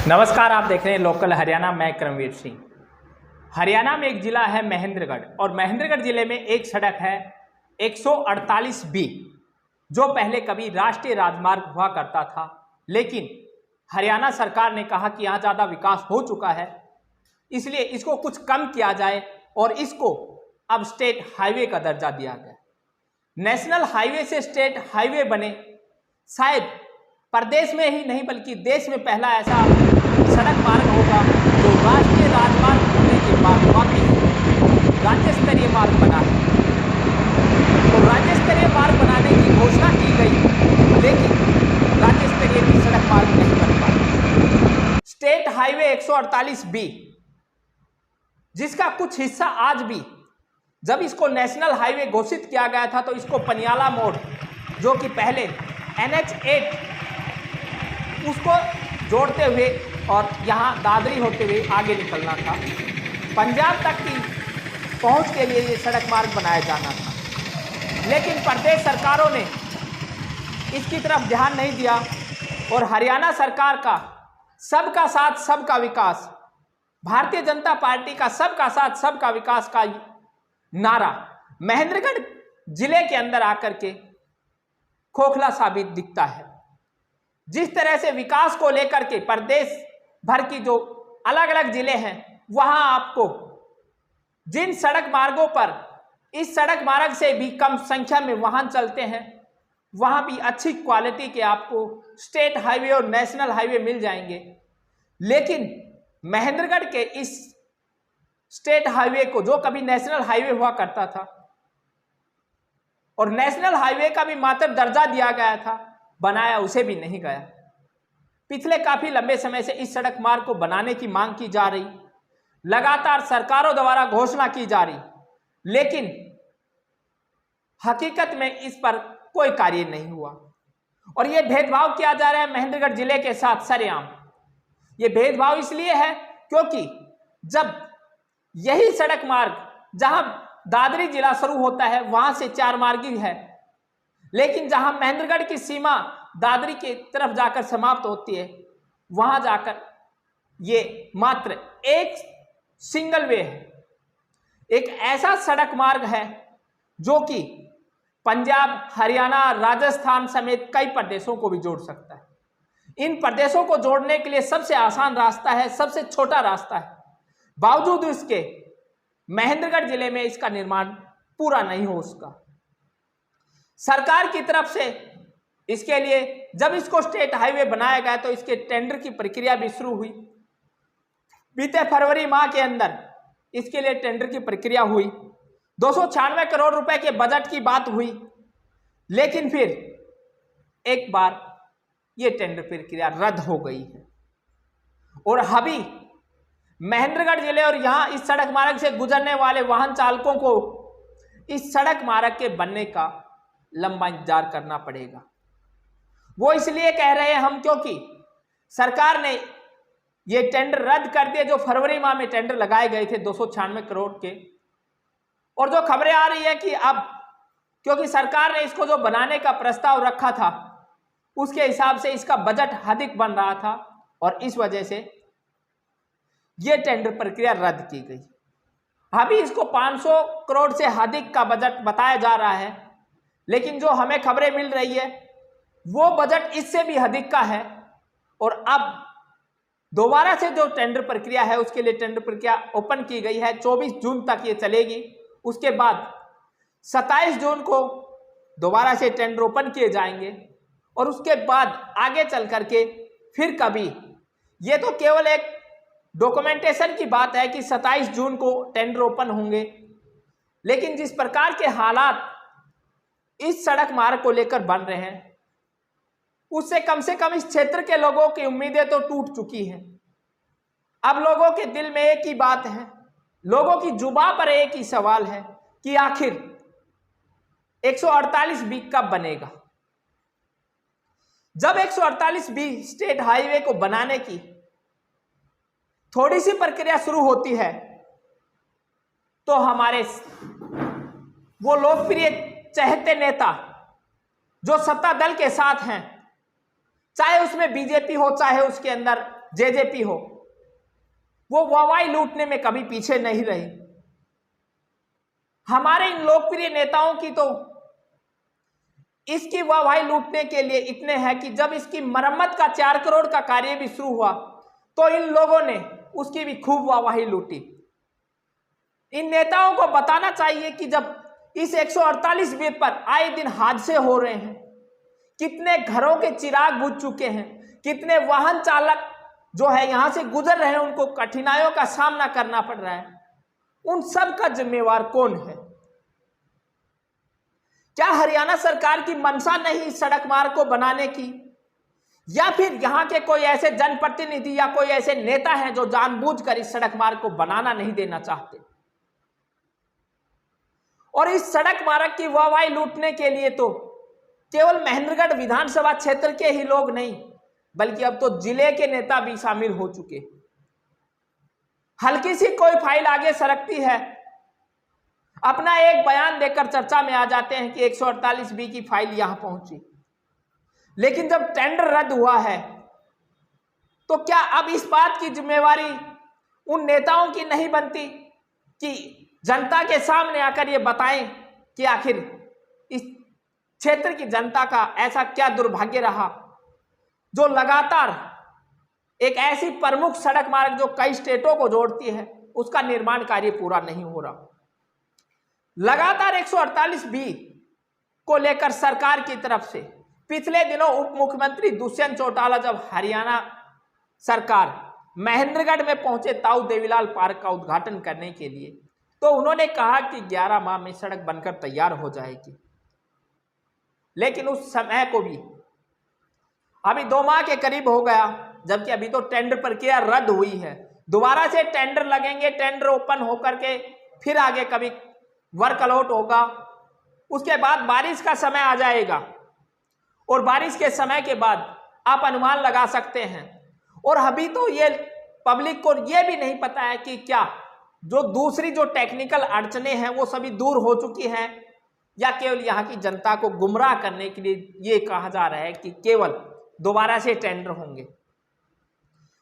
नमस्कार, आप देख रहे हैं लोकल हरियाणा। मैं करमवीर सिंह। हरियाणा में एक जिला है महेंद्रगढ़, और महेंद्रगढ़ जिले में एक सड़क है 148B, जो पहले कभी राष्ट्रीय राजमार्ग हुआ करता था, लेकिन हरियाणा सरकार ने कहा कि यहाँ ज़्यादा विकास हो चुका है, इसलिए इसको कुछ कम किया जाए और इसको अब स्टेट हाईवे का दर्जा दिया गया। नेशनल हाईवे से स्टेट हाईवे बने, शायद प्रदेश में ही नहीं बल्कि देश में पहला ऐसा सड़क मार्ग होगा जो राष्ट्रीय राजमार्ग होने के बाद वापिस राज्य स्तरीय मार्ग बना है। तो राज्य स्तरीय मार्ग बनाने की घोषणा की गई, लेकिन राज्य स्तरीय भी सड़क मार्ग नहीं बन पाया। स्टेट हाईवे 148B, जिसका कुछ हिस्सा आज भी, जब इसको नेशनल हाईवे घोषित किया गया था तो इसको पनियाला मोड़, जो कि पहले NH8, उसको जोड़ते हुए और यहाँ दादरी होते हुए आगे निकलना था। पंजाब तक की पहुँच के लिए ये सड़क मार्ग बनाया जाना था, लेकिन प्रदेश सरकारों ने इसकी तरफ ध्यान नहीं दिया और हरियाणा सरकार का सबका साथ सबका विकास, भारतीय जनता पार्टी का सबका साथ सबका विकास का नारा महेंद्रगढ़ जिले के अंदर आकर के खोखला साबित दिखता है। जिस तरह से विकास को लेकर के प्रदेश भर की जो अलग अलग जिले हैं, वहां आपको जिन सड़क मार्गों पर इस सड़क मार्ग से भी कम संख्या में वाहन चलते हैं, वहां भी अच्छी क्वालिटी के आपको स्टेट हाईवे और नेशनल हाईवे मिल जाएंगे। लेकिन महेंद्रगढ़ के इस स्टेट हाईवे को, जो कभी नेशनल हाईवे हुआ करता था और नेशनल हाईवे का भी मात्र दर्जा दिया गया था, बनाया उसे भी नहीं गया। पिछले काफी लंबे समय से इस सड़क मार्ग को बनाने की मांग की जा रही, लगातार सरकारों द्वारा घोषणा की जा रही, लेकिन हकीकत में इस पर कोई कार्य नहीं हुआ। और यह भेदभाव किया जा रहा है महेंद्रगढ़ जिले के साथ सरेआम। यह भेदभाव इसलिए है क्योंकि जब यही सड़क मार्ग, जहां दादरी जिला शुरू होता है, वहां से 4 मार्गी है, लेकिन जहां महेंद्रगढ़ की सीमा दादरी की तरफ जाकर समाप्त होती है, वहां जाकर ये मात्र एक सिंगल वे है। एक ऐसा सड़क मार्ग है जो कि पंजाब, हरियाणा, राजस्थान समेत कई प्रदेशों को भी जोड़ सकता है। इन प्रदेशों को जोड़ने के लिए सबसे आसान रास्ता है, सबसे छोटा रास्ता है, बावजूद इसके महेंद्रगढ़ जिले में इसका निर्माण पूरा नहीं हो सका। सरकार की तरफ से इसके लिए जब इसको स्टेट हाईवे बनाया गया तो इसके टेंडर की प्रक्रिया भी शुरू हुई। बीते फरवरी माह के अंदर इसके लिए टेंडर की प्रक्रिया हुई। 296 करोड़ रुपए के बजट की बात हुई, लेकिन फिर एक बार ये टेंडर प्रक्रिया रद्द हो गई है। और अभी महेंद्रगढ़ जिले और यहां इस सड़क मार्ग से गुजरने वाले वाहन चालकों को इस सड़क मार्ग के बनने का लंबा इंतजार करना पड़ेगा। वो इसलिए कह रहे हैं हम, क्योंकि सरकार ने ये टेंडर रद्द कर दिए जो फरवरी माह में टेंडर लगाए गए थे 296 करोड़ के। और जो खबरें आ रही है कि अब क्योंकि सरकार ने इसको जो बनाने का प्रस्ताव रखा था, उसके हिसाब से इसका बजट अधिक बन रहा था और इस वजह से यह टेंडर प्रक्रिया रद्द की गई। अभी इसको 500 करोड़ से अधिक का बजट बताया जा रहा है, लेकिन जो हमें खबरें मिल रही है वो बजट इससे भी अधिक का है। और अब दोबारा से जो टेंडर प्रक्रिया है, उसके लिए टेंडर प्रक्रिया ओपन की गई है। 24 जून तक ये चलेगी। उसके बाद 27 जून को दोबारा से टेंडर ओपन किए जाएंगे और उसके बाद आगे चल करके फिर कभी, ये तो केवल एक डॉक्यूमेंटेशन की बात है कि 27 जून को टेंडर ओपन होंगे, लेकिन जिस प्रकार के हालात इस सड़क मार्ग को लेकर बन रहे हैं, उससे कम से कम इस क्षेत्र के लोगों की उम्मीदें तो टूट चुकी हैं। अब लोगों के दिल में एक ही बात है, लोगों की जुबान पर एक ही सवाल है कि आखिर 148B कब बनेगा। जब 148B स्टेट हाईवे को बनाने की थोड़ी सी प्रक्रिया शुरू होती है, तो हमारे वो लोकप्रिय चहेते नेता जो सत्ता दल के साथ हैं, चाहे उसमें बीजेपी हो चाहे उसके अंदर जेजेपी हो, वो वाहवाही लूटने में कभी पीछे नहीं रही। हमारे इन लोकप्रिय नेताओं की तो इसकी वाहवाही लूटने के लिए इतने हैं कि जब इसकी मरम्मत का 4 करोड़ का कार्य भी शुरू हुआ तो इन लोगों ने उसकी भी खूब वाहवाही लूटी। इन नेताओं को बताना चाहिए कि जब इस 148 वे पर आए दिन हादसे हो रहे हैं, कितने घरों के चिराग बुझ चुके हैं, कितने वाहन चालक जो है यहां से गुजर रहे हैं, उनको कठिनाइयों का सामना करना पड़ रहा है, उन सब का जिम्मेवार कौन है? क्या हरियाणा सरकार की मंशा नहीं सड़क मार्ग को बनाने की, या फिर यहां के कोई ऐसे जनप्रतिनिधि या कोई ऐसे नेता हैं जो जानबूझकर इस सड़क मार्ग को बनाना नहीं देना चाहते? और इस सड़क मार्ग की वाहवाही लूटने के लिए तो केवल महेंद्रगढ़ विधानसभा क्षेत्र के ही लोग नहीं, बल्कि अब तो जिले के नेता भी शामिल हो चुके। हल्की सी कोई फाइल आगे सरकती है, अपना एक बयान देकर चर्चा में आ जाते हैं कि 148B की फाइल यहां पहुंची। लेकिन जब टेंडर रद्द हुआ है तो क्या अब इस बात की जिम्मेवारी उन नेताओं की नहीं बनती कि जनता के सामने आकर ये बताएं कि आखिर इस क्षेत्र की जनता का ऐसा क्या दुर्भाग्य रहा जो लगातार एक ऐसी प्रमुख सड़क मार्ग जो कई स्टेटों को जोड़ती है, उसका निर्माण कार्य पूरा नहीं हो रहा। लगातार 148B को लेकर सरकार की तरफ से पिछले दिनों उप मुख्यमंत्री दुष्यंत चौटाला जब हरियाणा सरकार महेंद्रगढ़ में पहुंचे ताऊ देवीलाल पार्क का उद्घाटन करने के लिए, तो उन्होंने कहा कि 11 माह में सड़क बनकर तैयार हो जाएगी। लेकिन उस समय को भी अभी 2 माह के करीब हो गया, जबकि अभी तो टेंडर प्रक्रिया रद्द हुई है। दोबारा से टेंडर लगेंगे, टेंडर ओपन होकर के फिर आगे कभी वर्क अलॉट होगा, उसके बाद बारिश का समय आ जाएगा और बारिश के समय के बाद आप अनुमान लगा सकते हैं। और अभी तो ये पब्लिक को ये भी नहीं पता है कि क्या जो दूसरी जो टेक्निकल अड़चने हैं वो सभी दूर हो चुकी हैं, या केवल यहाँ की जनता को गुमराह करने के लिए ये कहा जा रहा है कि केवल दोबारा से टेंडर होंगे।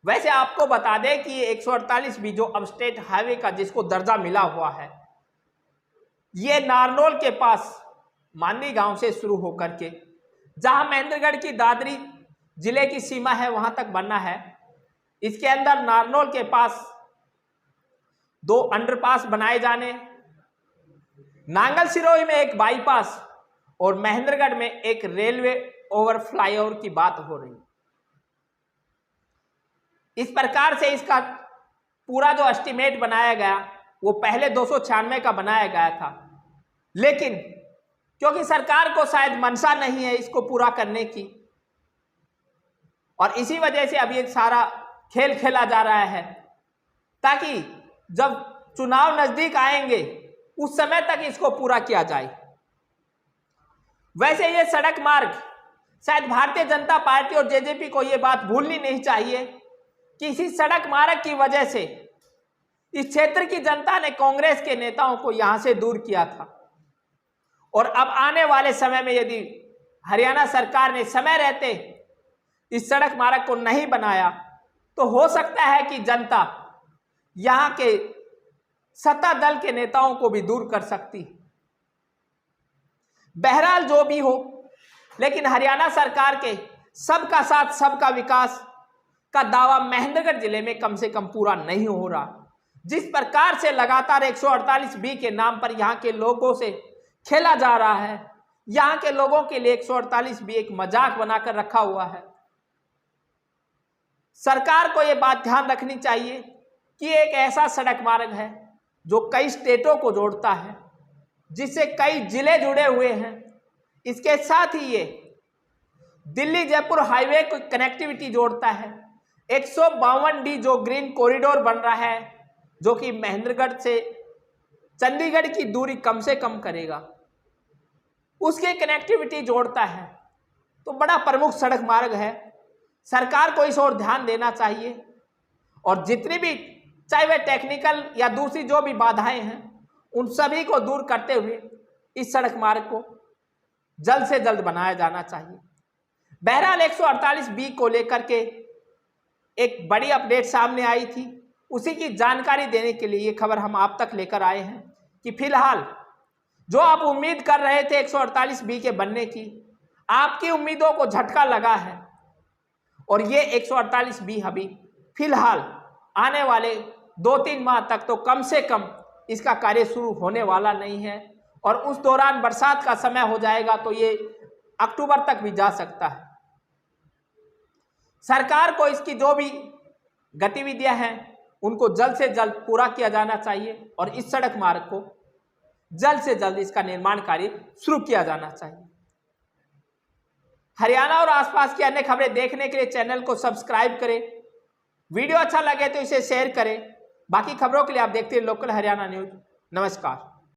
वैसे आपको बता दें कि ये 148B जो अब स्टेट हाईवे का जिसको दर्जा मिला हुआ है, ये नारनौल के पास मांदी गांव से शुरू होकर के जहां महेंद्रगढ़ की दादरी जिले की सीमा है वहां तक बनना है। इसके अंदर नारनौल के पास 2 अंडरपास बनाए जाने, नांगल सिरोही में एक बाईपास और महेंद्रगढ़ में एक रेलवे ओवर फ्लाईओवर की बात हो रही। इस प्रकार से इसका पूरा जो एस्टीमेट बनाया गया वो पहले 296 का बनाया गया था, लेकिन क्योंकि सरकार को शायद मंशा नहीं है इसको पूरा करने की, और इसी वजह से अब ये सारा खेल खेला जा रहा है ताकि जब चुनाव नजदीक आएंगे उस समय तक इसको पूरा किया जाए। वैसे ये सड़क मार्ग शायद भारतीय जनता पार्टी और जेजेपी को ये बात भूलनी नहीं चाहिए कि इसी सड़क मार्ग की वजह से इस क्षेत्र की जनता ने कांग्रेस के नेताओं को यहां से दूर किया था। और अब आने वाले समय में यदि हरियाणा सरकार ने समय रहते इस सड़क मार्ग को नहीं बनाया तो हो सकता है कि जनता यहां के सत्ता दल के नेताओं को भी दूर कर सकती। बहरहाल जो भी हो, लेकिन हरियाणा सरकार के सबका साथ सबका विकास का दावा महेंद्रगढ़ जिले में कम से कम पूरा नहीं हो रहा। जिस प्रकार से लगातार 148B के नाम पर यहां के लोगों से खेला जा रहा है, यहां के लोगों के लिए 148B एक मजाक बनाकर रखा हुआ है। सरकार को यह बात ध्यान रखनी चाहिए कि एक ऐसा सड़क मार्ग है जो कई स्टेटों को जोड़ता है, जिससे कई जिले जुड़े हुए हैं। इसके साथ ही ये दिल्ली जयपुर हाईवे को कनेक्टिविटी जोड़ता है। 152D जो ग्रीन कॉरिडोर बन रहा है, जो कि महेंद्रगढ़ से चंडीगढ़ की दूरी कम से कम करेगा, उसके कनेक्टिविटी जोड़ता है। तो बड़ा प्रमुख सड़क मार्ग है, सरकार को इस ओर ध्यान देना चाहिए और जितनी भी चाहे वह टेक्निकल या दूसरी जो भी बाधाएं हैं उन सभी को दूर करते हुए इस सड़क मार्ग को जल्द से जल्द बनाया जाना चाहिए। बहरहाल 148B को लेकर के एक बड़ी अपडेट सामने आई थी, उसी की जानकारी देने के लिए ये खबर हम आप तक लेकर आए हैं कि फिलहाल जो आप उम्मीद कर रहे थे 148B के बनने की, आपकी उम्मीदों को झटका लगा है और ये 148B अभी फिलहाल आने वाले 2-3 माह तक तो कम से कम इसका कार्य शुरू होने वाला नहीं है और उस दौरान बरसात का समय हो जाएगा तो ये अक्टूबर तक भी जा सकता है। सरकार को इसकी जो भी गतिविधियां हैं उनको जल्द से जल्द पूरा किया जाना चाहिए और इस सड़क मार्ग को जल्द से जल्द इसका निर्माण कार्य शुरू किया जाना चाहिए। हरियाणा और आसपास की अन्य खबरें देखने के लिए चैनल को सब्सक्राइब करें। वीडियो अच्छा लगे तो इसे शेयर करें। बाकी खबरों के लिए आप देखते हैं लोकल हरियाणा न्यूज। नमस्कार।